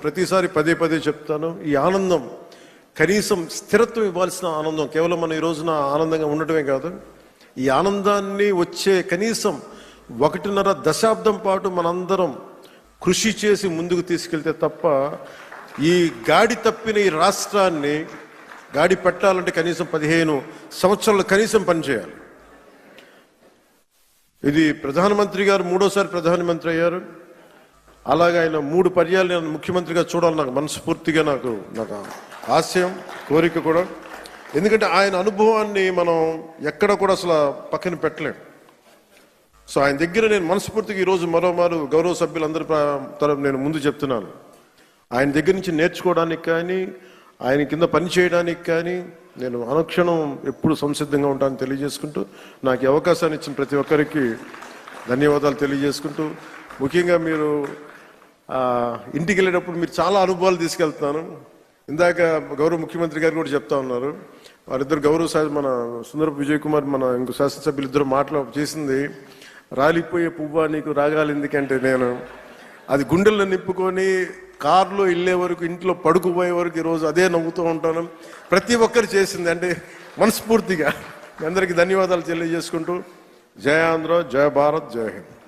ప్రతిసారి పదే పదే చెప్తాను, ఈ ఆనందం కనీసం స్థిరత్వం ఇవ్వాల్సిన ఆనందం, కేవలం మనం ఈ రోజున ఆనందంగా ఉండటమే కాదు, ఈ ఆనందాన్ని వచ్చే కనీసం 1.5 దశాబ్దం పాటు మనందరం కృషి చేసి ముందుకు తీసుకెళ్తే తప్ప ఈ గాడి తప్పిన ఈ రాష్ట్రాన్ని గాడి పెట్టాలంటే కనీసం 15 సంవత్సరాలు కనీసం పనిచేయాలి. ఇది ప్రధానమంత్రి గారు 3వ ప్రధానమంత్రి అయ్యారు. అలాగే ఆయన 3 పర్యాలు నేను ముఖ్యమంత్రిగా చూడాలి, నాకు మనస్ఫూర్తిగా నాకు ఆశయం, కోరిక కూడా. ఎందుకంటే ఆయన అనుభవాన్ని మనం ఎక్కడ కూడా అసలు పక్కన పెట్టలేం. సో ఆయన దగ్గర నేను మనస్ఫూర్తిగా ఈరోజు మరోమారు గౌరవ సభ్యులందరి తరఫు నేను ముందు చెప్తున్నాను, ఆయన దగ్గర నుంచి నేర్చుకోవడానికి కానీ ఆయన కింద పని చేయడానికి కానీ నేను అనుక్షణం ఎప్పుడు సంసిద్ధంగా ఉంటానని తెలియజేసుకుంటూ, నాకు ఈ అవకాశాన్ని ఇచ్చిన ప్రతి ఒక్కరికి ధన్యవాదాలు తెలియజేసుకుంటూ, ముఖ్యంగా మీరు ఇంటికి వెళ్ళేటప్పుడు మీరు చాలా అనుభవాలు తీసుకెళ్తున్నాను. ఇందాక గౌరవ ముఖ్యమంత్రి గారు కూడా చెప్తా ఉన్నారు, వారిద్దరు గౌరవ మన సుందరపు విజయ్ కుమార్ మన ఇంకో శాసనసభ్యులు ఇద్దరు చేసింది, రాలిపోయే పువ్వా నీకు రాగాలి ఎందుకంటే, నేను అది గుండెల్లో నింపుకొని కారులో వెళ్ళే వరకు, ఇంట్లో పడుకుపోయే వరకు ఈరోజు అదే నవ్వుతూ ఉంటాను. ప్రతి ఒక్కరు చేసింది అంటే మనస్ఫూర్తిగా అందరికీ ధన్యవాదాలు తెలియజేసుకుంటూ, జయ ఆంధ్ర, జయ భారత్, జయ హింద్.